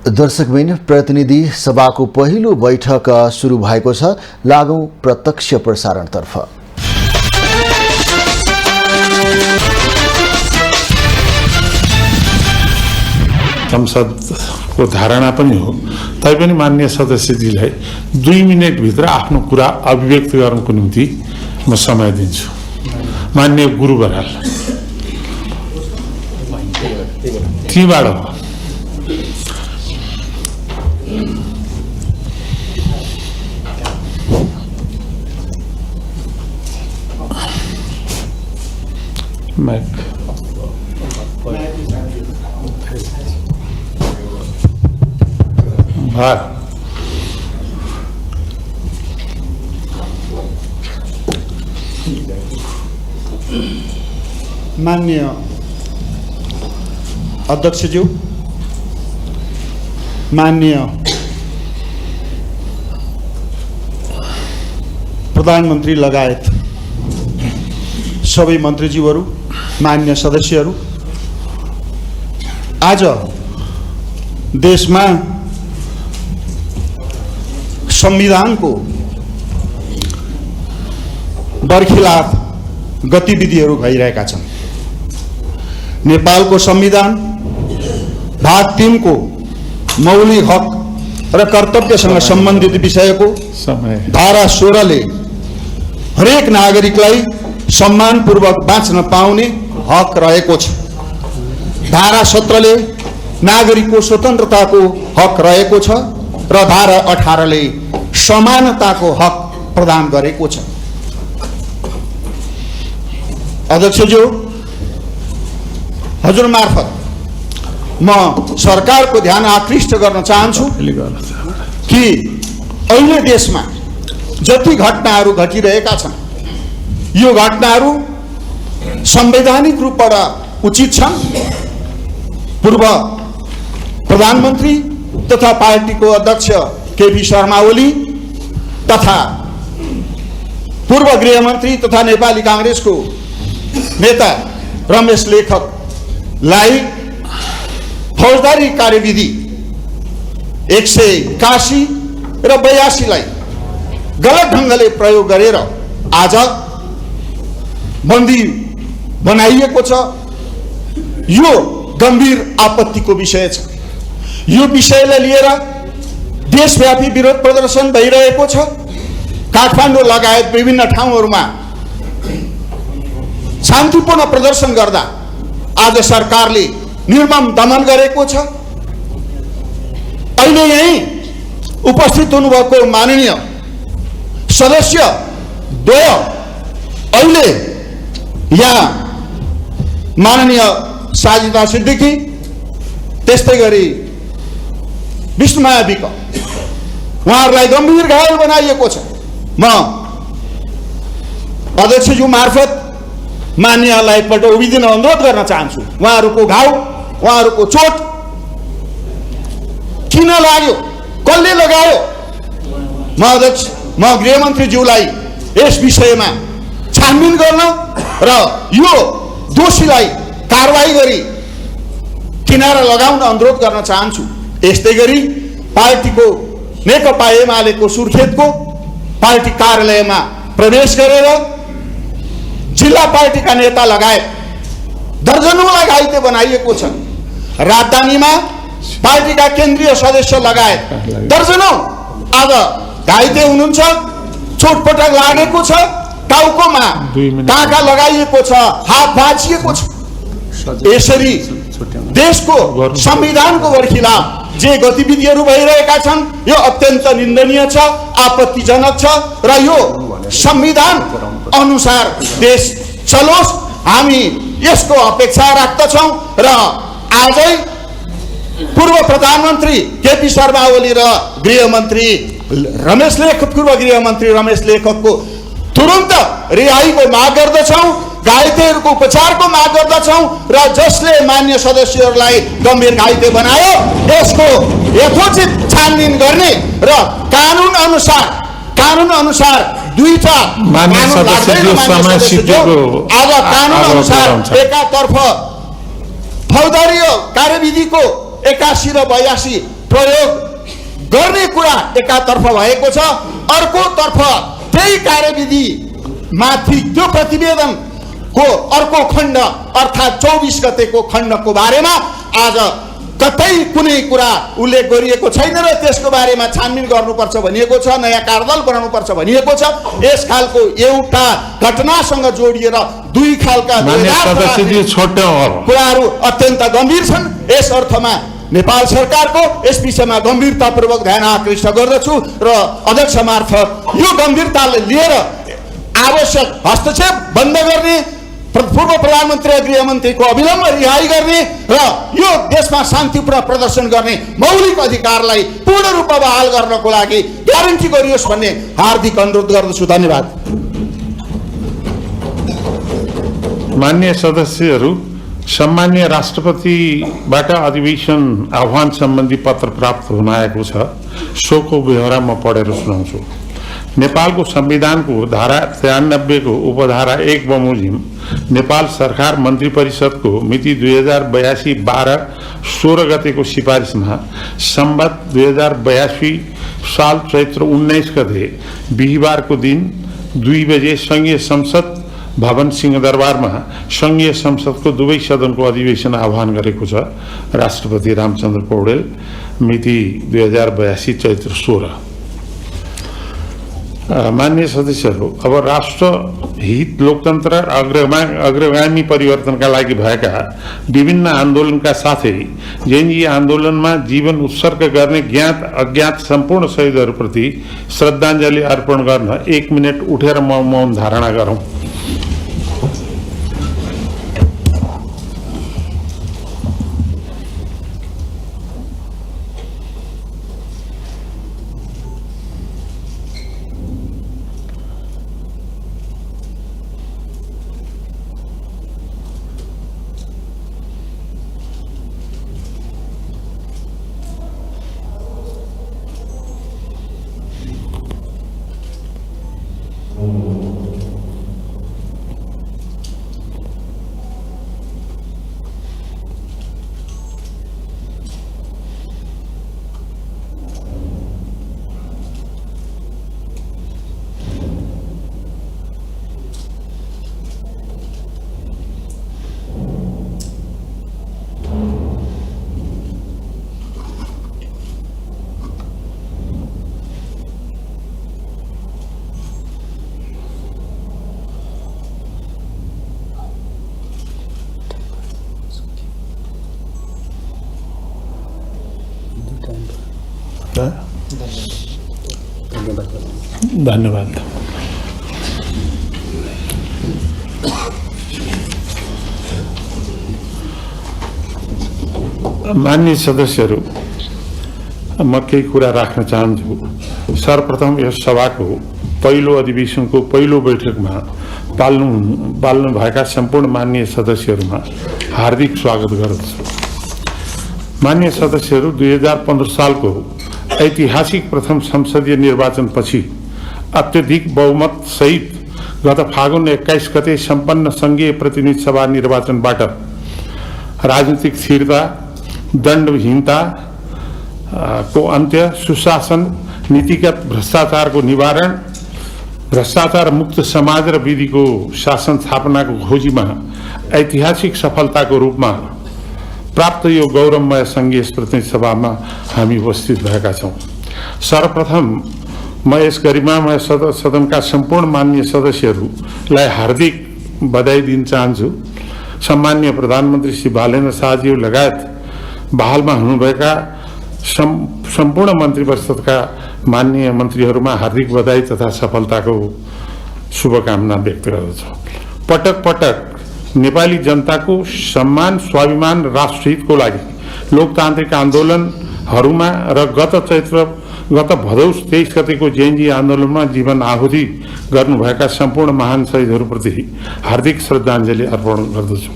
दर्शकबिन, प्रतिनिधि सभाको पहिलो बैठक सुरु भएको छ। लागौं प्रत्यक्ष प्रसारणतर्फ। संसदको धारणा पनि हो, तैपनि माननीय सदस्यजीलाई 2 मिनेटभित्र आफ्नो कुरा अभिव्यक्त गर्नको निम्ति म समय दिन्छु। माननीय गुरु बराल, तीबाट हो। माननीय अध्यक्षज्यू, माननीय प्रधानमन्त्री लगायत सबै मन्त्रीज्यूहरू, मान्य सदस्यहरू, आज देशमा संविधानको बरखिलाफ गतिविधिहरू भइरहेका छन्। नेपालको संविधान भाग 3 को मौलिक हक र कर्तव्यसँग सम्बन्धित विषयको धारा 16 ले हरेक नागरिकलाई सम्मानपूर्वक बाँच्न पाउने हक रहेको छ। धारा 17 ले नागरिकको स्वतन्त्रताको हक रहेको छ र धारा 18 ले समानताको हक प्रदान गरेको छ। अध्यक्षज्यू, हजुर मार्फत म सरकारको ध्यान आकृष्ट गर्न चाहन्छु कि अहिले देशमा जति घटनाहरू घटिरहेका छन्, यो घटनाहरू संवैधानिक रूपबाट उचित छन्। पूर्व प्रधानमन्त्री तथा पार्टीको अध्यक्ष केपी शर्मा ओली तथा पूर्व गृहमन्त्री तथा नेपाली कांग्रेसको नेता रमेश लेखकलाई फौजदारी कार्यविधि 181 र 82 लाई गलत ढंगले प्रयोग गरेर आज बन्दी बनाइएको छ। यो गम्भीर आपत्तिको विषय छ। यो विषयलाई लिएर देशव्यापी विरोध प्रदर्शन भइरहेको छ। काठमाडौँ लगायत विभिन्न ठाउँहरूमा शान्तिपूर्ण प्रदर्शन गर्दा आज सरकारले निर्मम दमन गरेको छ। अहिले यही उपस्थित हुनुभएको माननीय सदस्य द्वय, अहिले यहाँ माननीय साजिदा सिद्दिकी, त्यस्तै गरी विष्णुमाया विक, उहाँहरूलाई गम्भीर घायल बनाइएको छ। म अध्यक्षज्यू मार्फत मान्यलाई एकपल्ट उभिदिन अनुरोध गर्न चाहन्छु। उहाँहरूको घाउ, उहाँहरूको चोट किन लाग्यो, कसले लगायो? म गृहमन्त्रीज्यूलाई यस विषयमा छानबिन गर्न र यो दोषीलाई कारवाही गरी किनारा लगाउन अनुरोध गर्न चाहन्छु। यस्तै गरी पार्टीको नेकपा एमालेको सुर्खेतको पार्टी कार्यालयमा प्रवेश गरेर जिल्ला पार्टीका नेता लगायत दर्जनौंलाई घाइते बनाइएको छ। राजधानीमा पार्टीका केन्द्रीय सदस्य लगायत दर्जनौं आज घाइते हुनुहुन्छ। चोटपटक लागेको छ, टाउकोमा टाका लगाइएको छ, हात भाँचिएको छ। यसरी देशको संविधानको बरखिलाफ जे गतिविधिहरू भइरहेका छन्, यो अत्यन्त निन्दनीय छ, आपत्तिजनक छ र यो संविधान अनुसार देश चलोस्, हामी यसको अपेक्षा राख्दछौं। र आजै पूर्व प्रधानमन्त्री केपी शर्मा ओली र गृहमन्त्री रमेश लेखक, पूर्व गृहमन्त्री रमेश लेखकको तुरन्त रिहाईको माग गर्दछौं, घाइतेहरूको उपचारको माग गर्दछौं र जसले मान्य सदस्यहरूलाई गम्भीर घाइते बनायो यसको यथोचित छानबिन गर्ने र कानुन अनुसार दुईटा मान्य सदस्यको समय सिद्धिको आज कानुन अनुसार एकातर्फ फौजदारी कार्यविधिको 81 र 82 प्रयोग गर्ने कुरा एकातर्फ भएको छ, अर्कोतर्फ त्यही कार्यविधि माथि त्यो प्रतिवेदनको अर्को खण्ड अर्थात् 24 गतेको खण्डको बारेमा आज कतै कुनै कुरा उल्लेख गरिएको छैन र त्यसको बारेमा छानबिन गर्नुपर्छ भनिएको छ, नयाँ कार्यदल बनाउनुपर्छ भनिएको छ। यस खालको एउटा घटनासँग जोडिएर दुई खालका कुराहरू अत्यन्त गम्भीर छन्। यस अर्थमा नेपाल सरकारको यस विषयमा गम्भीरतापूर्वक ध्यान आकृष्ट गर्दछु र अध्यक्ष मार्फत यो गम्भीरताले लिएर आवश्यक हस्तक्षेप बन्द गर्ने, पूर्व प्रधानमन्त्री र गृहमन्त्रीको अविलम्ब रिहाई गर्ने र यो देशमा शान्तिपूर्ण प्रदर्शन गर्ने मौलिक अधिकारलाई पूर्ण रूपमा बहाल गर्नको लागि ग्यारेन्टी गरियोस् भन्ने हार्दिक अनुरोध गर्दछु। धन्यवाद। माननीय सदस्यहरू, सम्माननीय राष्ट्रपतिबाट अधिवेशन आह्वान सम्बन्धी पत्र प्राप्त हुन आएको छ। सोको बेहोरा म पढेर सुनाउँछु। नेपालको संविधानको धारा 93 को उपधारा 1 बमोजिम नेपाल सरकार मन्त्री परिषदको मिति 2082-12-16 गतेको सिफारिसमा सम्बत 2082 साल चैत्र 19 गते बिहिबारको दिन 2 बजे संघीय संसद भवन सिंहदरबारमा संघीय संसदको दुवै सदनको अधिवेशन आह्वान गरेको छ। राष्ट्रपति रामचन्द्र पौडेल, मिति 2082 चैत्र 16। माननीय सदस्यहरू, अब राष्ट्र हित, लोकतन्त्र र अग्रगामी परिवर्तनका लागि भएका विभिन्न आन्दोलनका साथै जैन आन्दोलनमा जीवन उत्सर्ग गर्ने ज्ञात अज्ञात सम्पूर्ण शहीदहरूप्रति श्रद्धाञ्जली अर्पण गर्न 1 मिनट उठेर मौन धारणा गरौं। धन्यवाद। माननीय सदस्यहरू, म केही कुरा राख्न चाहन्छु। सर्वप्रथम यस सभाको पहिलो अधिवेशनको पहिलो बैठकमा पाल्नु भएका सम्पूर्ण माननीय सदस्यहरूमा हार्दिक स्वागत गर्दछु। माननीय सदस्यहरू, 2015 सालको ऐतिहासिक प्रथम संसदीय निर्वाचनपछि अत्यधिक बहुमत सहित गत फागुन 21 गते सम्पन्न संघीय प्रतिनिधि सभा निर्वाचनबाट राजनीतिक स्थिरता, दण्डहीनता को अन्त्य, सुशासन, नीतिगत भ्रष्टाचारको निवारण, भ्रष्टाचार मुक्त समाज र विधिको शासन स्थापनाको खोजीमा ऐतिहासिक सफलताको रूपमा प्राप्त यो गौरवमय संघीय प्रतिनिधि सभामा हामी उपस्थित भएका छौं। सर्वप्रथम म यस गरिमामय सदनका सम्पूर्ण माननीय सदस्यहरूलाई हार्दिक बधाई दिन चाहन्छु। सम्माननीय प्रधानमन्त्री श्री बालेन्द्र शाहज्यू लगायत बहालमा हुनुभएका सम्पूर्ण मन्त्री परिषदका माननीय मन्त्रीहरूमा हार्दिक बधाई तथा सफलताको शुभकामना व्यक्त गर्दछु। पटक पटक नेपाली जनताको सम्मान, स्वाभिमान, राष्ट्रहितको लागि लोकतान्त्रिक आन्दोलनहरूमा र गत भदौ 23 गतेको जैनजी आन्दोलनमा जीवन आहुति गर्नुभएका सम्पूर्ण महान शहीदहरूप्रति हार्दिक श्रद्धाञ्जली अर्पण गर्दछु।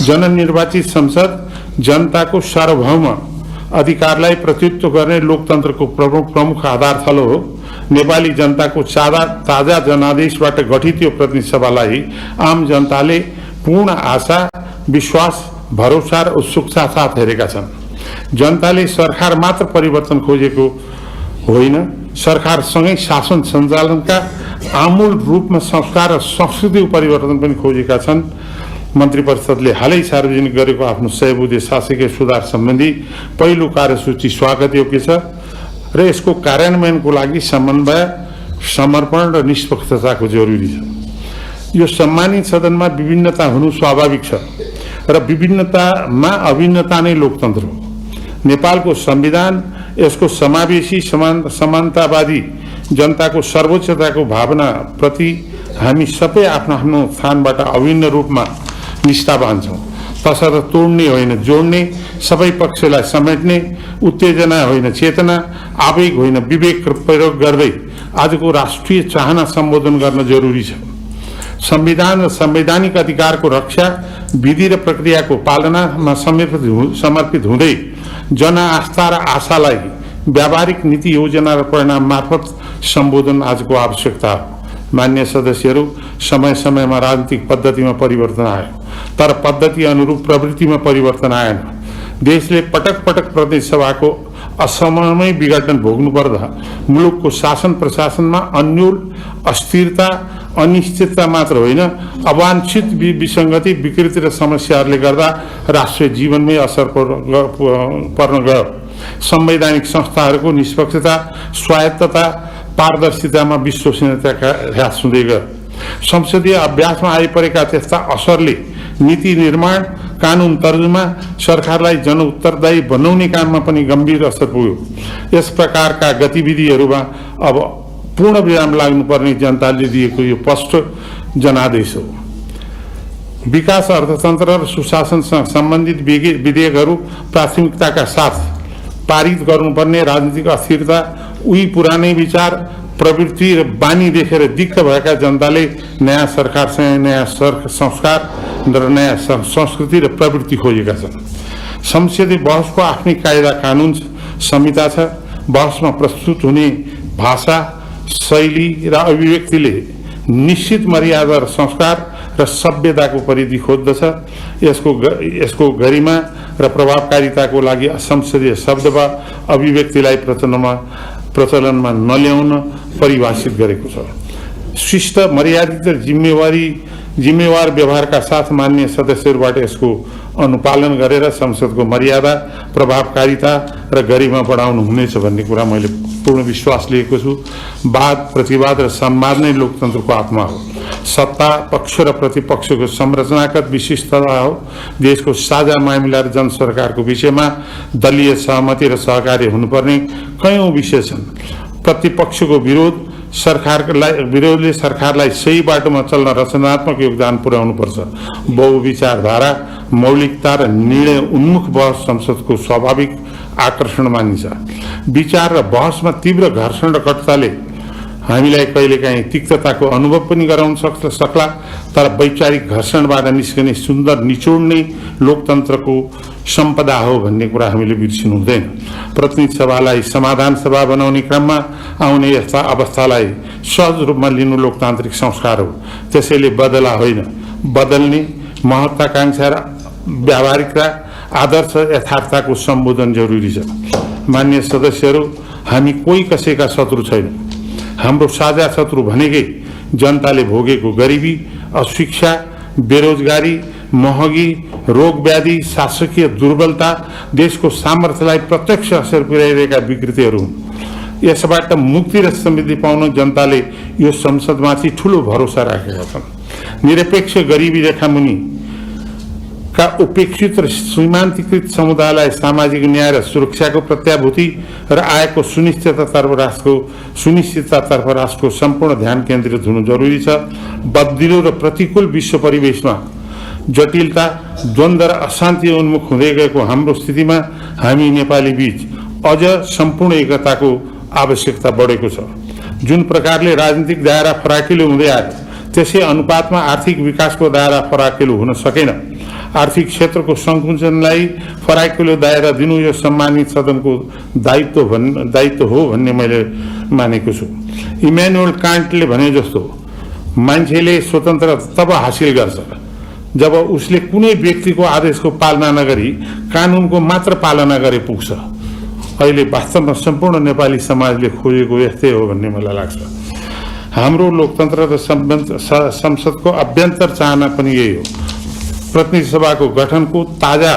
जननिर्वाचित संसद जनताको सार्वभौम अधिकारलाई प्रतिनिधित्व गर्ने लोकतन्त्रको प्रमुख आधारथलो हो। नेपाली जनताको ताजा जनादेशबाट गठित यो प्रतिनिधि सभालाई आम जनताले पूर्ण आशा, विश्वास, भरोसा र उत्सुकता साथ हेरेका छन्। जनताले सरकार मात्र परिवर्तन खोजेको होइन, सरकारसँगै शासन सञ्चालनका आमूल रूपमा संस्कार र संस्कृतिको परिवर्तन पनि खोजेका छन्। मन्त्री परिषदले हालै सार्वजनिक गरेको आफ्नो 100 बुँदे शासकीय सुधार सम्बन्धी पहिलो कार्यसूची स्वागतयोग्य छ र यसको कार्यान्वयनको लागि समन्वय, समर्पण र निष्पक्षताको जरुरी छ। यो सम्मानित सदनमा विभिन्नता हुनु स्वाभाविक छ र विभिन्नतामा अभिन्नता नै लोकतन्त्र हो। नेपालको संविधान यसको समावेशी समानतावादी जनताको सर्वोच्चताको भावना प्रति हामी सबै आफ्नो आफ्नो स्थानबाट अभिन्न रूपमा निष्ठावान छौँ। तसर्थ तोड्ने होइन जोड्ने, सबै पक्षलाई समेट्ने, उत्तेजना होइन चेतना, आवेग होइन विवेक प्रयोग गर्दै आजको राष्ट्रिय चाहना सम्बोधन गर्न जरुरी छ। संविधान र संवैधानिक अधिकारको रक्षा, विधि र प्रक्रियाको पालनामा समर्पित हुँदै जनआस्था र आशालाई व्यावहारिक नीति योजना र परिणाम मार्फत सम्बोधन आजको आवश्यकता हो। मान्य सदस्यहरू, समय समयमा राजनीतिक पद्धतिमा परिवर्तन आयो, तर पद्धति अनुरूप प्रवृत्तिमा परिवर्तन आएन। देशले पटक पटक प्रदेश सभाको असमयमै विघटन भोग्नु पर्दा मुलुकको शासन प्रशासनमा अन्यल अस्थिरता, अनिश्चितता मात्र होइन, अवांछित विसङ्गति, विकृति र समस्याहरूले गर्दा राष्ट्रिय जीवनमै असर पर्न गयो। संवैधानिक संस्थाहरूको निष्पक्षता, स्वायत्तता, पारदर्शितामा विश्वसनीयताका ह्रास हुँदै गयो। संसदीय अभ्यासमा आइपरेका त्यस्ता असरले नीति निर्माण, कानुन तर्जुमा, सरकारलाई जनउत्तरदायी बनाउने काममा पनि गम्भीर असर पुग्यो। यस प्रकारका गतिविधिहरूमा अब पूर्ण विराम लाग्नुपर्ने जनताले दिएको यो स्पष्ट जनादेश हो। विकास, अर्थतन्त्र र सुशासनसँग सम्बन्धित विधेयकहरू प्राथमिकताका साथ पारित गर्नुपर्ने, राजनीतिक अस्थिरता, उही पुरानै विचार, प्रवृत्ति र बानी देखेर दिक्क भएका जनताले नयाँ सरकारसँग नयाँ संस्कार र नयाँ संस्कृति र प्रवृत्ति खोजेका छन्। संसदीय बहसको आफ्नै कायदा कानुन संहिता छ। बहसमा प्रस्तुत हुने भाषा, शैली र अभिव्यक्तिले निश्चित मर्यादा र संस्कार र सभ्यताको परिधि खोज्दछ। यसको गरिमा र प्रभावकारिताको लागि असंसदीय शब्द वा अभिव्यक्तिलाई प्रचलनमा नल्याउन परिभाषित गरेको छ। शिष्ट, मर्यादित र जिम्मेवार व्यवहारका साथ मान्य सदस्यहरूबाट यसको अनुपालन गरेर संसदको मर्यादा, प्रभावकारिता र गरिमा बढाउनु हुनेछ भन्ने कुरा मैले पूर्ण विश्वास लिएको छु। वाद, प्रतिवाद र संवाद नै लोकतन्त्रको आत्मा हो। सत्ता पक्ष र प्रतिपक्षको संरचनागत विशिष्टता हो। देशको साझा मामिला र जनसरकारको विषयमा दलीय सहमति र सहकार्य हुनुपर्ने कयौं विषय छन्। प्रतिपक्षको विरोधले सरकारलाई सही बाटोमा चल्न रचनात्मक योगदान पुर्याउनुपर्छ। बहुविचारधारा, मौलिकता र निर्णय उन्मुख बहस संसदको स्वाभाविक आकर्षण मानिन्छ। विचार र बहसमा तीव्र घर्षण र कटुताले हामीलाई कहिलेकाहीँ तिक्तताको अनुभव पनि गराउन सक्ला, तर वैचारिक घर्षणबाट निस्कने सुन्दर निचोड नै लोकतन्त्रको सम्पदा हो भन्ने कुरा हामीले बिर्सिनु हुँदैन। प्रतिनिधि सभालाई समाधान सभा बनाउने क्रममा आउने यस्ता अवस्थालाई सहज रूपमा लिनु लोकतान्त्रिक संस्कार हो। त्यसैले बदला होइन, बदल्ने महत्वाकांक्षा र व्यावहारिकता, आदर्श यथार्थको सम्बोधन जरुरी छ। मान्य सदस्यहरू, हामी कोही कसैका शत्रु छैनौँ। हाम्रो साझा शत्रु भनेकै जनताले भोगेको गरिबी, अशिक्षा, बेरोजगारी, महँगी, रोग व्याधि, शासकीय दुर्बलता, देशको सामर्थ्यलाई प्रत्यक्ष असर पुर्याइरहेका विकृतिहरू हुन्। यसबाट मुक्ति र समृद्धि पाउन जनताले यो संसदमाथि ठूलो भरोसा राखेका छन्। निरपेक्ष गरिबी रेखामुनि का उपेक्षित र सीमान्तकृत समुदायलाई सामाजिक न्याय र सुरक्षाको प्रत्याभूति र आयको सुनिश्चिततातर्फ राष्ट्रको सम्पूर्ण ध्यान केन्द्रित हुनु जरुरी छ। बदलिलो र प्रतिकूल विश्व परिवेशमा जटिलता, द्वन्द्व र अशान्ति उन्मुख हुँदै गएको हाम्रो स्थितिमा हामी नेपाली बीच अझ सम्पूर्ण एकताको आवश्यकता बढेको छ। जुन प्रकारले राजनीतिक दायरा फराकिलो हुँदै आयो, त्यसै अनुपातमा आर्थिक विकासको दायरा फराकिलो हुन सकेन। आर्थिक क्षेत्रको सङ्कुचनलाई फराकिलो दायरा दिनु यो सम्मानित सदनको दायित्व हो भन्ने मैले मानेको छु। इम्यानुएल कान्टले भने जस्तो, मान्छेले स्वतन्त्रता तब हासिल गर्छ जब उसले कुनै व्यक्तिको आदेशको पालना नगरी कानुनको मात्र पालना गरे पुग्छ। अहिले वास्तवमा सम्पूर्ण नेपाली समाजले खोजेको यस्तै हो भन्ने मलाई लाग्छ। हाम्रो लोकतन्त्र र संसदको अभ्यन्तर चाहना पनि यही हो। प्रतिनिधि सभाको गठनको ताजा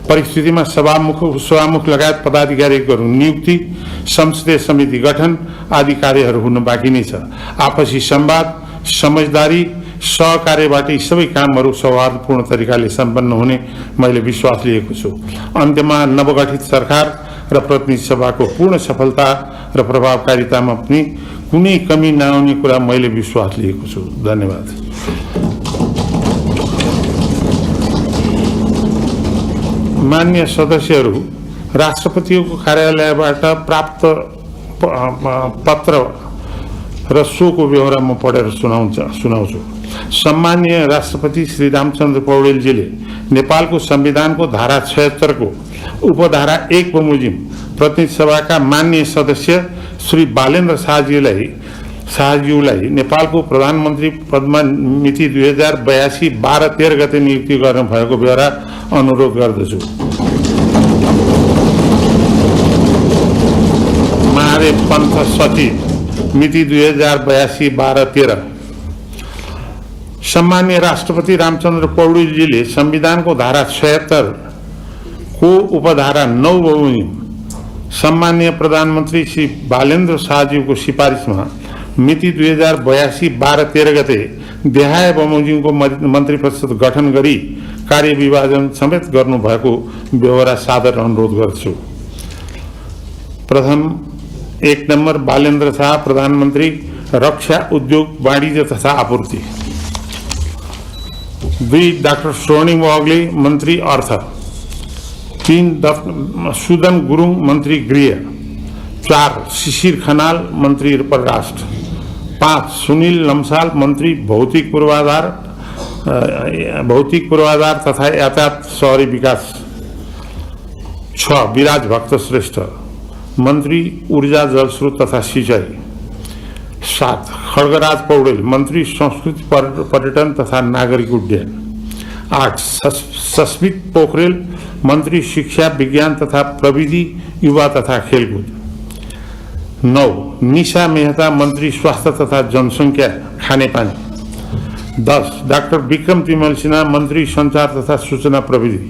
परिस्थितिमा सभामुख लगायत पदाधिकारीहरू नियुक्ति, संसदीय समिति गठन आदि कार्यहरू हुन बाँकी नै छ। आपसी संवाद, समझदारी, सहकार्यबाट यी सबै कामहरू सौहार्दपूर्ण तरिकाले सम्पन्न हुने मैले विश्वास लिएको छु। अन्त्यमा नवगठित सरकार र प्रतिनिधि सभाको पूर्ण सफलता र प्रभावकारितामा पनि कुनै कमी नआउने कुरा मैले विश्वास लिएको छु। धन्यवाद। मान्य सदस्यहरू, राष्ट्रपतिको कार्यालयबाट प्राप्त पत्र र सोको व्यवहार म पढेर सुनाउँछु। सम्माननीय राष्ट्रपति श्री रामचन्द्र पौडेलजीले नेपालको संविधानको धारा 76 को उपधारा 1 बमोजिम प्रतिनिधि सभाका माननीय सदस्य श्री बालेन्द्र शाहज्यूलाई नेपालको प्रधानमन्त्री पदमा मिति 2082 12-13 गते नियुक्ति गर्नु भएको व्यवहार अनुरोध गर्दछु। महादेव पन्थ सचिव मिति 2082 12-13। सम्माननीय राष्ट्रपति रामचन्द्र पौडेलजीले संविधानको धारा 76 को उपधारा 9 बमोजिम सम्माननीय प्रधानमन्त्री श्री बालेन्द्र शाहज्यूको सिफारिसमा मिति 2082 12-13 गते देहाय बमोजिमको मन्त्री परिषद गठन गरी कार्यविभाजन समेत गर्नुभएको व्यवहार सादर अनुरोध गर्छु। प्रथम 1 नम्बर बालेन्द्र शाह, प्रधानमन्त्री, रक्षा उद्योग वाणिज्य तथा आपूर्ति। 2 डाक्टर स्वर्णिम वाग्ले, मन्त्री अर्थ। 3 सुदन गुरुङ, मन्त्री गृह। 4 शिशिर खनाल, मन्त्री परराष्ट्र। 5 सुनील लम्साल, मन्त्री भौतिक पूर्वाधार तथा यातायात शहरी विकास। 6 विराज भक्त श्रेष्ठ, मन्त्री ऊर्जा जलस्रोत तथा सिंचाई। 7 खड्गराज पौडेल, मन्त्री संस्कृति पर्यटन तथा नागरिक उड्डयन। 8 सस्मित पोखरेल, मन्त्री शिक्षा विज्ञान तथा प्रविधि युवा तथा खेलकुद। 9 निशा मेहता, मन्त्री स्वास्थ्य तथा जनसङ्ख्या खानेपानी। 10 डाक्टर विक्रम तिमल सिन्हा, मन्त्री सञ्चार तथा सूचना प्रविधि।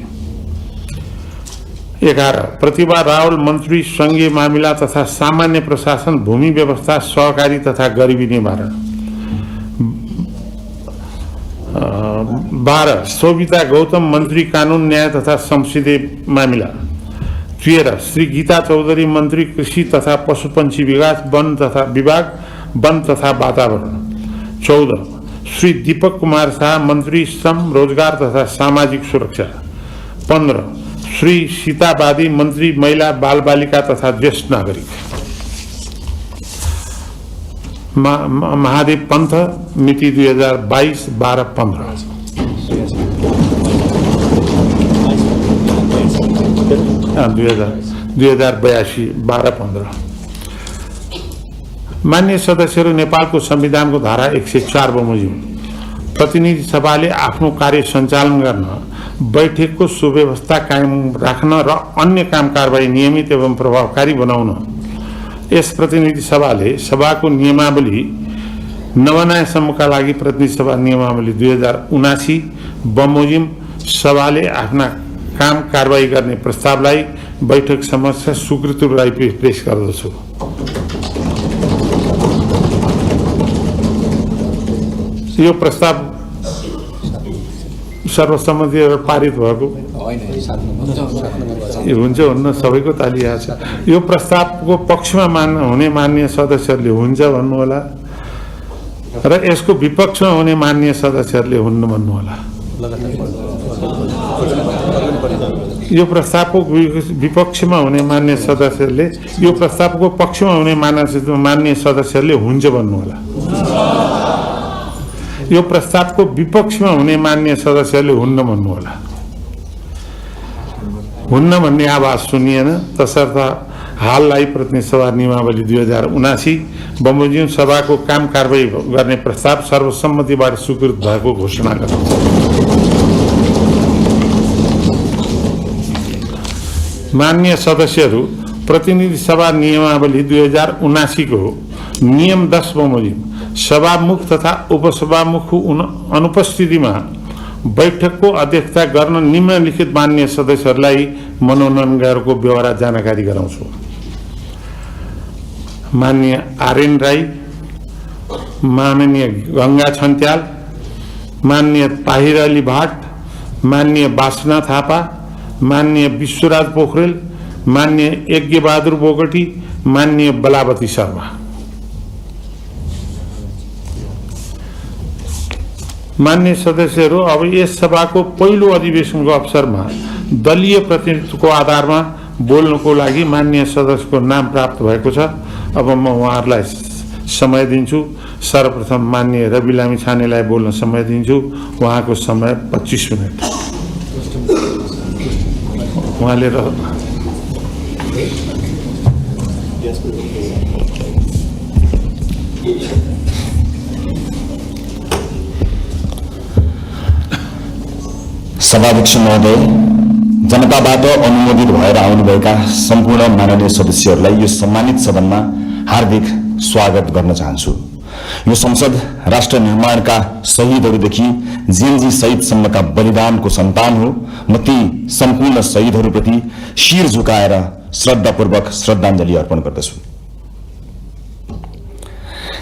11 प्रतिभा रावल, मन्त्री सङ्घीय मामिला तथा सामान्य प्रशासन, भूमि व्यवस्था, सहकारी तथा गरिबी निवारण। 12 शोभिता गौतम, मन्त्री कानुन न्याय तथा संसदीय मामिला। 13 श्री गीता चौधरी, मन्त्री कृषि तथा पशुपन्छी विकास, वन तथा वातावरण। 14 श्री दीपक कुमार शाह, मन्त्री श्रम रोजगार तथा सामाजिक सुरक्षा। 15 श्री सीताबादी, मन्त्री महिला बाल बालिका तथा ज्येष्ठ नागरिक। महादेव पन्थ, मिति 2022 12-15। हाँ, 2082 12-15। मान्य सदस्यहरू, नेपालको संविधानको धारा 104 बमोजिम प्रतिनिधि सभाले आफ्नो कार्य सञ्चालन गर्न, बैठकको सुव्यवस्था कायम राख्न र अन्य काम कारबाही नियमित एवं प्रभावकारी बनाउन यस प्रतिनिधि सभाले सभाको नियमावली नबनाएसम्मका लागि प्रतिनिधि सभा नियमावली 2079 बमोजिम सभाले आफ्ना काम कारबाही गर्ने प्रस्तावलाई बैठक समक्ष स्वीकृतिलाई पेश गर्दछु। यो प्रस्ताव सर्वसम्मतिबाट पारित भएको हुन्छ हुन्न, सबैको ताली आएको छ। यो प्रस्तावको पक्षमा हुने मान्य सदस्यहरूले हुन्छ भन्नुहोला र यसको विपक्षमा हुने मान्य सदस्यहरूले हुन्न भन्नुहोला। यो प्रस्तावको विपक्षमा हुने मान्य सदस्यहरूले, यो प्रस्तावको पक्षमा हुने मान्य सदस्यहरूले हुन्छ भन्नुहोला। यो प्रस्तावको विपक्षमा हुने मान्य सदस्यहरूले हुन्न भन्नुहोला। हुन्न भन्ने आवाज सुनिएन, तसर्थ हाललाई प्रतिनिधि सभा नियमावली 2079 बमोजिम सभाको काम कारबाही गर्ने प्रस्ताव सर्वसम्मतिबाट स्वीकृत भएको घोषणा गर्दछु। माननीय सदस्यहरू, प्रतिनिधि सभा नियमावली 2079 को नियम 10 बमोजिम सभामुख तथा उपसभामुखको अनुपस्थितिमा बैठकको अध्यक्षता गर्न निम्नलिखित माननीय सदस्यहरूलाई मनोनयन गरेको व्यवहार जानकारी गराउँछु। माननीय आर्यन राई, माननीय गंगा छन्त्याल, माननीय ताहिर अली भाट, माननीय वासना थापा, माननीय विश्वराज पोखरेल, माननीय यज्ञबहादुर बोगटी, माननीय बलावती शर्मा। माननीय सदस्यहरू, अब यस सभाको पहिलो अधिवेशनको अवसरमा दलीय प्रतिनिधित्वको आधारमा बोल्नको लागि माननीय सदस्यको नाम प्राप्त भएको छ। अब म उहाँहरूलाई समय दिन्छु। सर्वप्रथम माननीय रवि लामिछानेलाई बोल्न समय दिन्छु। उहाँको समय 25 मिनट। उहाँले सभाध्यक्ष महोदय, जनताबाट अनुमोदित भएर आउनुभएका सम्पूर्ण माननीय सदस्यहरूलाई यो सम्मानित सदनमा हार्दिक स्वागत गर्न चाहन्छु। यो संसद राष्ट्र निर्माणका शहीदहरूदेखि जेएनजी शहीदसम्मका बलिदानको सन्तान हो। म ती सम्पूर्ण शहीदहरूप्रति शिर झुकाएर श्रद्धापूर्वक श्रद्धाञ्जली अर्पण गर्दछु।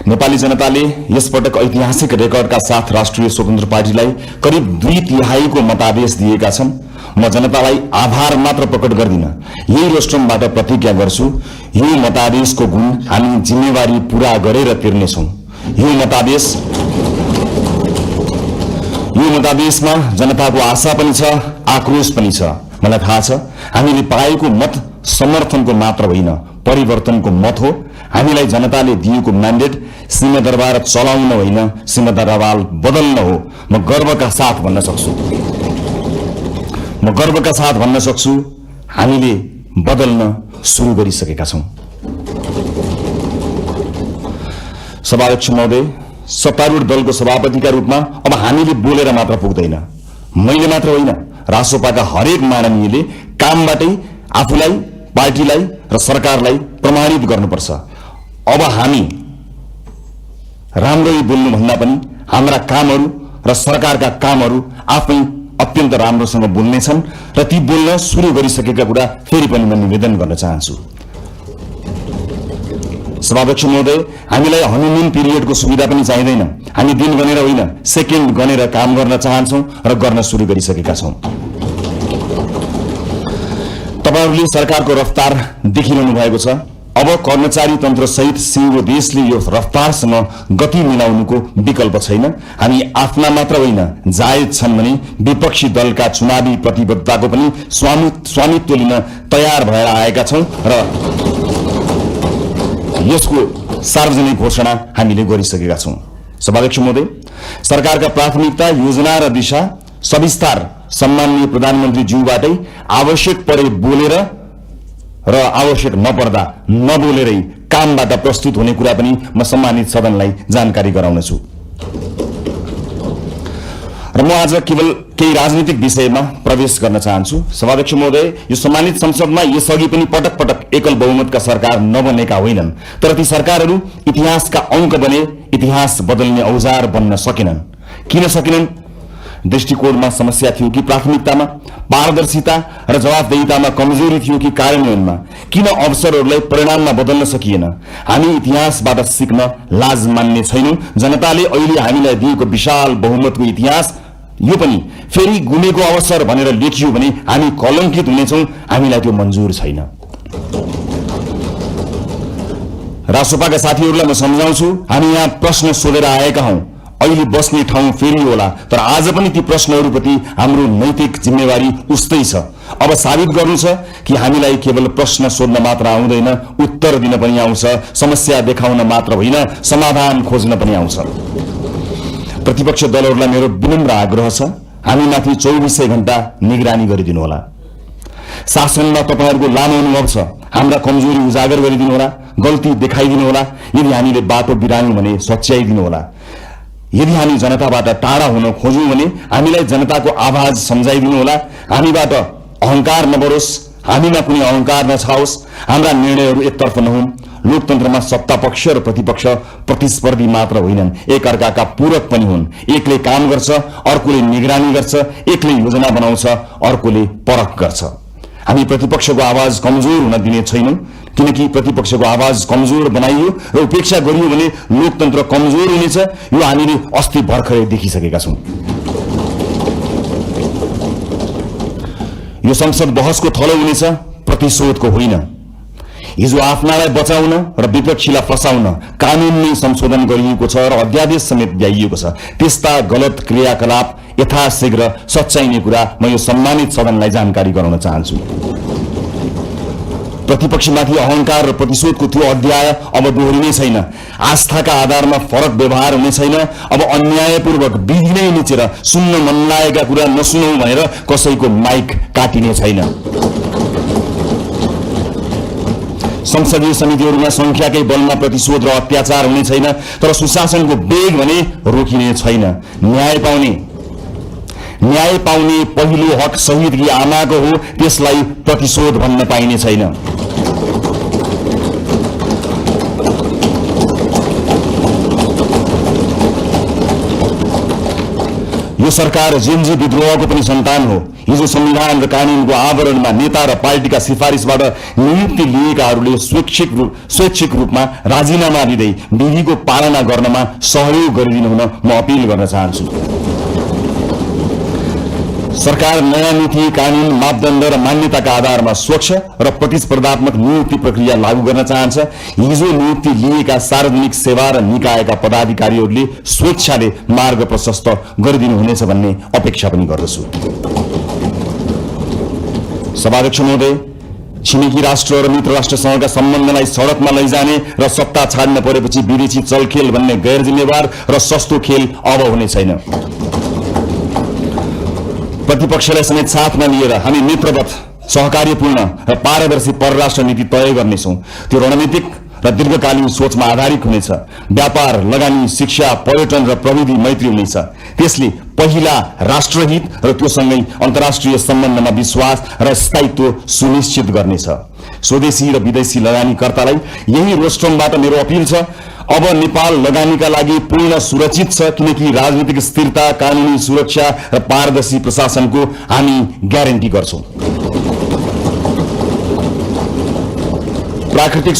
नेपाली जनताले यसपटक ऐतिहासिक रेकर्डका साथ राष्ट्रिय स्वतन्त्र पार्टीलाई करिब 2/3 मतादेश दिएका छन्। म जनतालाई आभार मात्र प्रकट गर्दिन, यही रोस्ट्रमबाट प्रतिज्ञा गर्छु, यो मतादेशको गुण हामी जिम्मेवारी पूरा गरेर तिर्नेछौँ। यो मतादेशमा जनताको आशा पनि छ, आक्रोश पनि छ। मलाई थाहा छ हामीले पाएको मत समर्थनको मात्र होइन, परिवर्तनको मत हो। हामीलाई जनताले दिएको म्यान्डेट सिंहदरबार चलाउन होइन, सिंहदरबार बदल्न हो। म गर्वका साथ भन्न सक्छु हामीले बदल्न सुरु गरिसकेका छौं। सभाध्यक्ष महोदय, सत्तारूढ दलको सभापतिका रूपमा अब हामीले बोलेर मात्र पुग्दैन। मैले मात्र होइन, रासोपाका हरेक माननीयले कामबाटै आफूलाई, पार्टीलाई र सरकारलाई प्रमाणित गर्नुपर्छ। अब हामी राम्ररी बोल्नु भन्दा पनि हाम्रा कामहरू र सरकारका कामहरू आफै अत्यन्त राम्रोसँग बोल्नेछन् र ती बोल्न सुरु गरिसकेका कुरा फेरि पनि म निवेदन गर्न चाहन्छु। सभाध्यक्ष महोदय, हामीलाई हनीमुन पिरियडको सुविधा पनि चाहिँदैन। हामी दिन गनेर होइन, सेकेन्ड गनेर काम गर्न चाहन्छौं र गर्न सुरु गरिसकेका छौं। तपाईहरूले सरकारको रफ्तार देखिरहनु भएको छ। अब कर्मचारी तन्त्र सहित सिङ्गो देशले यो रफ्तारसँग गति मिलाउनुको विकल्प छैन। हामी आफ्ना मात्र होइन, जायज छन् भने विपक्षी दलका चुनावी प्रतिबद्धताको पनि स्वामित्व लिन तयार भएर आएका छौं र यसको सार्वजनिक घोषणा हामीले गरिसकेका छौं। सभाध्यक्ष महोदय, सरकारका प्राथमिकता, योजना र दिशा सविस्तार सम्माननीय प्रधानमन्त्री ज्यूबाटै आवश्यक परे बोलेर र आवश्यक नपर्दा नबोलेरै कामबाट प्रस्तुत हुने कुरा पनि म सम्मानित सदनलाई जानकारी गराउनेछु। र म आज केवल केही राजनीतिक विषयमा प्रवेश गर्न चाहन्छु। सभाध्यक्ष महोदय, यो सम्मानित संसदमा यसअघि पनि पटक पटक एकल बहुमतका सरकार नबनेका होइनन्, तर ती सरकारहरू इतिहासका अंक बने, इतिहास बदल्ने औजार बन्न सकेनन्। किन सकेनन्? दृष्टिकोणमा समस्या थियो कि प्राथमिकतामा, पारदर्शिता र जवाफदेहितामा कमजोरी थियो कि कार्यान्वयनमा? किन अवसरहरूलाई परिणाममा बदल्न सकिएन? हामी इतिहासबाट सिक्न लाज मान्ने छैनौं। जनताले अहिले हामीलाई दिएको विशाल बहुमतको इतिहास यो पनि फेरि गुमेको अवसर भनेर लेखियो भने हामी कलंकित हुनेछौं। हामीलाई त्यो मन्जुर छैन। रासोपाका साथीहरूलाई म सम्झाउँछु, हामी यहाँ प्रश्न सोधेर आएका हौं। अहिले बस्ने ठाउँ फेरि होला, तर आज पनि ती प्रश्नहरूप्रति हाम्रो नैतिक जिम्मेवारी उस्तै छ। अब साबित गर्नु छ कि हामीलाई केवल प्रश्न सोध्न मात्र आउँदैन, उत्तर दिन पनि आउँछ। समस्या देखाउन मात्र होइन, समाधान खोज्न पनि आउँछ। प्रतिपक्ष दलहरूलाई मेरो विनम्र आग्रह छ, हामीमाथि 24 घण्टा निगरानी गरिदिनु होला। शासनमा तपाईहरुको लामो अनुभव छ, हाम्रा कमजोरी उजागर गरिदिनु होला, गल्ती देखाइदिनु होला। यदि हामीले बाटो बिरायौं भने सच्याइदिनु होला। यदि हामी जनताबाट टाढा हुन खोज्यौं भने हामीलाई जनताको आवाज सम्झाइदिनु होला। हामीबाट अहंकार नबरोस्, हामीमा कुनै अहंकार नछाओस्, हाम्रा निर्णयहरू एकतर्फ नहुन्। लोकतन्त्रमा सत्ता पक्ष र प्रतिपक्ष प्रतिस्पर्धी मात्र होइनन्, एक अर्काका पूरक पनि हुन्। एकले काम गर्छ, अर्कोले निगरानी गर्छ, एकले योजना बनाउँछ, अर्कोले परख गर्छ। हामी प्रतिपक्षको आवाज कमजोर हुन दिने छैनौं, किनकि प्रतिपक्षको आवाज कमजोर बनाइयो र उपेक्षा गरियो भने लोकतन्त्र कमजोर हुनेछ। यो हामीले अस्ति भर्खरै देखिसकेका छौं। यो संसद बहसको थलो हुनेछ, प्रतिशोधको होइन। हिजो आफ्नालाई बचाउन र विपक्षीलाई फसाउन कानून नै संशोधन गरिएको छ र अध्यादेश समेत ल्याइएको छ। त्यस्ता गलत क्रियाकलाप यथाशीघ्र सच्याइने कुरा म यो सम्मानित सदनलाई जानकारी गराउन चाहन्छु। प्रतिपक्षमाथि अहंकार र प्रतिशोधको त्यो अध्याय अब दोहोरिने छैन। आस्थाका आधारमा फरक व्यवहार हुने छैन। अब अन्यायपूर्वक विधि नै निचेर सुन्न मन लागेका कुरा नसुनौ भनेर कसैको माइक काटिने छैन। संसदीय समितिहरूमा संख्याकै बलमा प्रतिशोध र अत्याचार हुने छैन, तर सुशासनको वेग भने रोकिने छैन। न्याय पाउने पहिलो हक शहीदकी आमाको हो, त्यसलाई प्रतिशोध भन्न पाइने छैन। यो सरकार जेनजी विद्रोहको पनि सन्तान हो। हिजो संविधान र कानूनको आवरणमा नेता र पार्टीका सिफारिसबाट नियुक्ति लिएकाहरूले स्वैच्छिक रूपमा राजीनामा दिँदै विधिको पालना गर्नमा सहयोग गरिदिनु हुन म अपील गर्न चाहन्छु। सरकार नयाँ नीति, कानून, मापदण्ड र मान्यताका आधारमा स्वच्छ र प्रतिस्पर्धात्मक नियुक्ति प्रक्रिया लागू गर्न चाहन्छ। हिजो नियुक्ति लिएका सार्वजनिक सेवा र निकायका पदाधिकारीहरूले स्वेच्छाले मार्ग प्रशस्त गरिदिनु हुनेछ भन्ने अपेक्षा पनि गर्दछु। सभाध्यक्ष महोदय, छिमेकी राष्ट्र र मित्र राष्ट्रसँगका सम्बन्धलाई सडकमा लैजाने र सत्ता छाड्न परेपछि विदेशी चलखेल भन्ने गैर जिम्मेवार र सस्तो खेल अब हुने छैन। प्रतिपक्षलाई समेत साथमा लिएर हामी मित्रवत, सहकार्यपूर्ण र पारदर्शी परराष्ट्र नीति तय गर्नेछौँ। त्यो रणनीतिक र दीर्घकालीन सोचमा आधारित हुनेछ। व्यापार, लगानी, शिक्षा, पर्यटन र प्रविधि मैत्री हुनेछ। त्यसले पहिला राष्ट्रहित र त्योसँगै अन्तर्राष्ट्रिय सम्बन्धमा विश्वास र स्थायित्व सुनिश्चित गर्नेछ। स्वदेशी र विदेशी लगानीकर्तालाई यही रोस्ट्रमबाट मेरो अपील छ, अब नेपाल लगानीका लागि पूर्ण सुरक्षित छ, किनकि राजनीतिक स्थिरता, कानूनी सुरक्षा र पारदर्शी प्रशासनको हामी ग्यारेन्टी गर्छौं। प्राकृतिक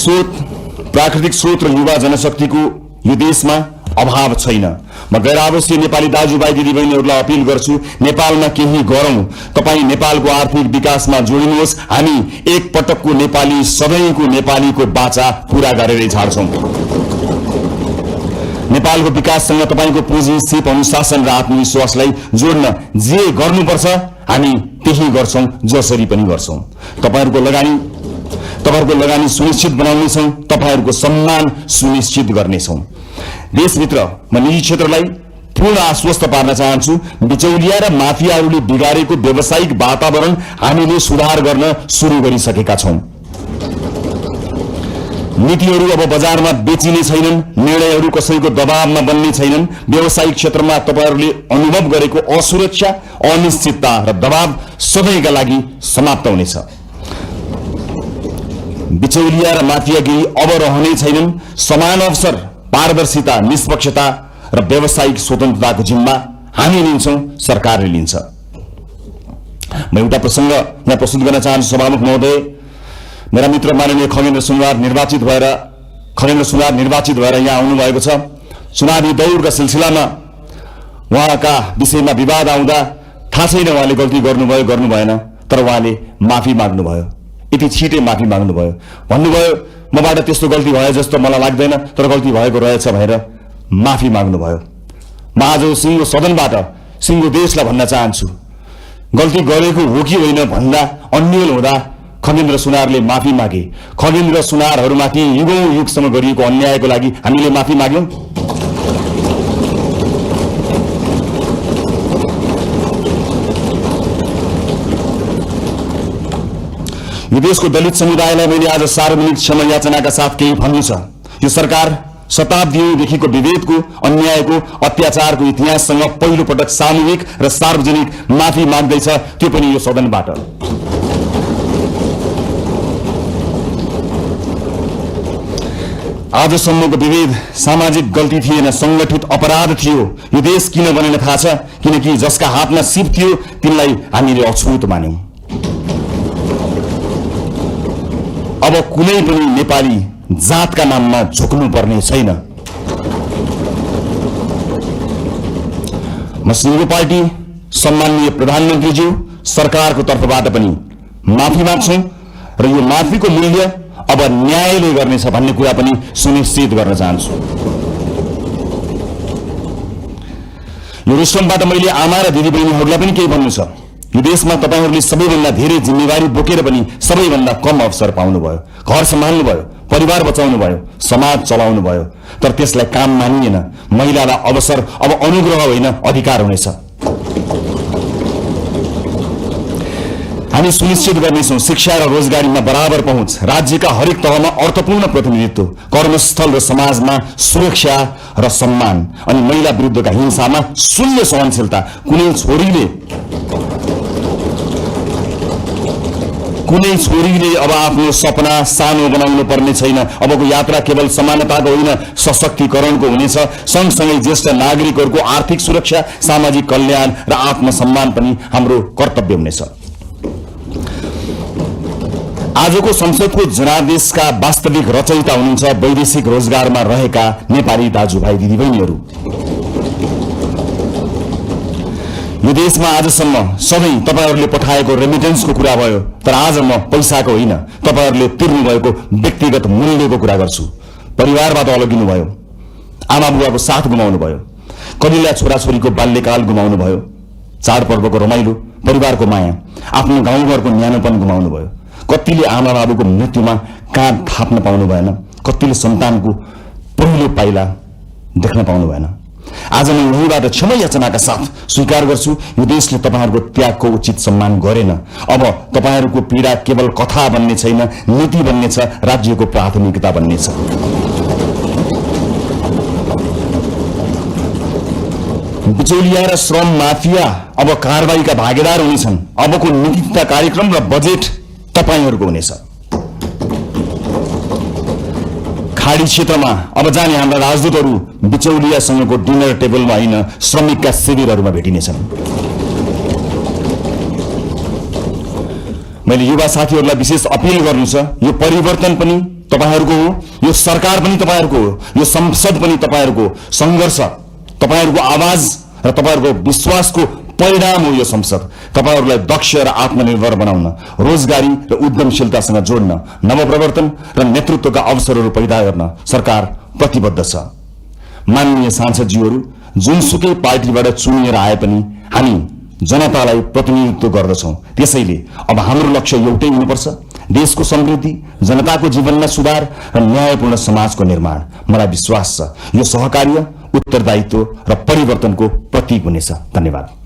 स्रोत र युवा जनशक्तिको यो देशमा अभाव छैन। म गैर आवासीय नेपाली दाजुभाइ दिदीबहिनीहरूलाई अपील गर्छु, नेपालमा केही गरौं। तपाईँ नेपालको आर्थिक विकासमा जोडिनुहोस्। हामी एक पटकको नेपाली, सधैँको नेपालीको बाचा पूरा गरेरै छाड्छौं। नेपालको विकाससँग तपाईँको पुँजी, सिप, अनुशासन र आत्मविश्वासलाई जोड्न जे गर्नुपर्छ हामी त्यही गर्छौं, जसरी पनि गर्छौं। तपाईहरूको लगानी सुनिश्चित बनाउनेछौं, तपाईहरूको सम्मान सुनिश्चित गर्नेछौं। देशभित्र म निजी क्षेत्रलाई पूर्ण आश्वस्त पार्न चाहन्छु, बिचौलिया र माफियाहरूले बिगारेको व्यावसायिक वातावरण हामीले सुधार गर्न सुरु गरिसकेका छौं। नीतिहरू अब बजारमा बेचिने छैनन्, निर्णयहरू कसैको दबावमा बन्ने छैनन्। व्यावसायिक क्षेत्रमा तपाईहरूले अनुभव गरेको असुरक्षा, अनिश्चितता र दबाव सधैँका लागि समाप्त हुनेछ। बिचौलिया र माफियागिरी अब रहने छैनन्। समान अवसर, पारदर्शिता, निष्पक्षता र व्यावसायिक स्वतन्त्रताको जिम्मा हामी लिन्छौं, सरकारले लिन्छ। म एउटा प्रसंग यहाँ प्रस्तुत गर्न चाहन्छु। सभामुख महोदय, मेरा मित्र माननीय खगेन्द्र सुनवार निर्वाचित भएर यहाँ आउनुभएको छ। चुनावी दौडका सिलसिलामा उहाँका विषयमा विवाद आउँदा थाहा छैन उहाँले गल्ती गर्नुभयो गर्नु भएन, तर उहाँले माफी माग्नुभयो। यति छिटै माफी माग्नुभयो, भन्नुभयो मबाट त्यस्तो गल्ती भयो जस्तो मलाई लाग्दैन, तर गल्ती भएको रहेछ भनेर माफी माग्नुभयो। म आज सिङ्गो सदनबाट सिङ्गो देशलाई भन्न चाहन्छु, गल्ती गरेको हो कि होइन भन्दा अन्यल हुँदा खगेन्द्र सुनारले माफी मागे। खगेन्द्र सुनारहरूमाथि युगौं युगसम्म गरिएको अन्यायको लागि हामीले माफी माग्यौं। यो देशको दलित समुदायलाई मैले आज सार्वजनिक क्षमा याचनाका साथ केही भन्नु छ। यो सरकार शताब्दीदेखिको विभेदको, अन्यायको, अत्याचारको इतिहाससँग पहिलो पटक सामूहिक र सार्वजनिक माफी माग्दैछ, त्यो पनि यो सदनबाट। आजसम्मको विभेद सामाजिक गल्ती थिएन, संगठित अपराध थियो। यो देश किन बनेन थाहा छ? किनकि जसका हातमा सिप थियो तिनलाई हामीले अछुत मान्यौं। अब कुनै पनि नेपाली जातका नाममा झुक्नु पर्ने छैन। म सिङ्गो पार्टी सम्माननीय प्रधानमन्त्रीज्यू सरकारको तर्फबाट पनि माफी माग्छौं र यो माफीको मूल्य अब न्यायले गर्नेछ भन्ने कुरा पनि सुनिश्चित गर्न चाहन्छु। यो रेस्टुरेन्टबाट मैले आमा र दिदीबहिनीहरूलाई पनि केही भन्नु छ। यो देशमा तपाईहरूले सबैभन्दा धेरै जिम्मेवारी बोकेर पनि सबैभन्दा कम अवसर पाउनुभयो। घर सम्हाल्नुभयो, परिवार बचाउनुभयो, समाज चलाउनुभयो, तर त्यसलाई काम मानिएन। महिलालाई अवसर अब अनुग्रह होइन अधिकार हुनेछ। हामी सुनिश्चित गर्नेछौं शिक्षा र रोजगारीमा बराबर पहुँच, राज्यका हरेक तहमा अर्थपूर्ण प्रतिनिधित्व, कर्मस्थल र समाजमा सुरक्षा र सम्मान, अनि महिला विरुद्धका हिंसामा शून्य सहनशीलता। कुनै छोरीले अब आफ्नो सपना सानो बनाउनु पर्ने छैन। अबको यात्रा केवल समानताको होइन, सशक्तिकरणको हुनेछ। सँगसँगै ज्येष्ठ नागरिकहरूको आर्थिक सुरक्षा, सामाजिक कल्याण र आत्मसम्मान पनि हाम्रो कर्तव्य हुनेछ। आजको संसदको जनादेशका वास्तविक रचयिता हुनुहुन्छ वैदेशिक रोजगारमा रहेका नेपाली दाजुभाइ दिदीबहिनीहरू। यो देशमा आजसम्म सधैँ तपाईहरूले पठाएको रेमिटेन्सको कुरा भयो, तर आज म पैसाको होइन, तपाईहरूले तिर्नु भएको व्यक्तिगत मूल्यको कुरा गर्छु। परिवारबाट अलगिनु भयो, आमा बुवाको साथ गुमाउनु भयो, कलिला छोराछोरीको बाल्यकाल गुमाउनु भयो, चाडपर्वको रमाइलो, परिवारको माया, आफ्नो गाउँघरको न्यानोपन गुमाउनु भयो। कतिले आमा बाबुको मृत्युमा काँध थाप्न पाउनु भएन, कतिले सन्तानको पहिलो पाइला देख्न पाउनु भएन। आज म यहीँबाट क्षमा याचनाका साथ स्वीकार गर्छु, यो देशले तपाईहरूको त्यागको उचित सम्मान गरेन। अब तपाईहरूको पीडा केवल कथा बन्ने छैन, नीति बन्नेछ, राज्यको प्राथमिकता बन्नेछ। बिचौलिया र श्रम माफिया अब कारबाहीका भागीदार हुनेछन्। अबको नीति तथा कार्यक्रम र बजेट तपाईहरूको हुनेछ। खाडी क्षेत्रमा अब जाने हाम्रा राजदूतहरू बिचौलियासँगको डिनर टेबलमा होइन, श्रमिकका शिविरहरूमा भेटिनेछन्। मैले युवा साथीहरूलाई विशेष अपील गर्नु छ, यो परिवर्तन पनि तपाईहरूको हो, यो सरकार पनि तपाईहरूको हो, यो संसद पनि तपाईहरूको सङ्घर्ष, तपाईहरूको आवाज र तपाईहरूको विश्वासको परिणाम हो यो संसद। तपाईहरूलाई दक्ष र आत्मनिर्भर बनाउन, रोजगारी र उद्यमशीलतासँग जोड्न, नवप्रवर्तन र नेतृत्वका अवसरहरू पैदा गर्न सरकार प्रतिबद्ध छ। माननीय सांसदज्यूहरू, जुनसुकै पार्टीबाट चुनिएर आए पनि हामी जनतालाई प्रतिनिधित्व गर्दछौं। त्यसैले अब हाम्रो लक्ष्य एउटै हुनुपर्छ, देशको समृद्धि, जनताको जीवनमा सुधार र न्यायपूर्ण समाजको निर्माण। मलाई विश्वास छ यो सहकार्य, उत्तरदायित्व र परिवर्तनको प्रतीक हुनेछ। धन्यवाद।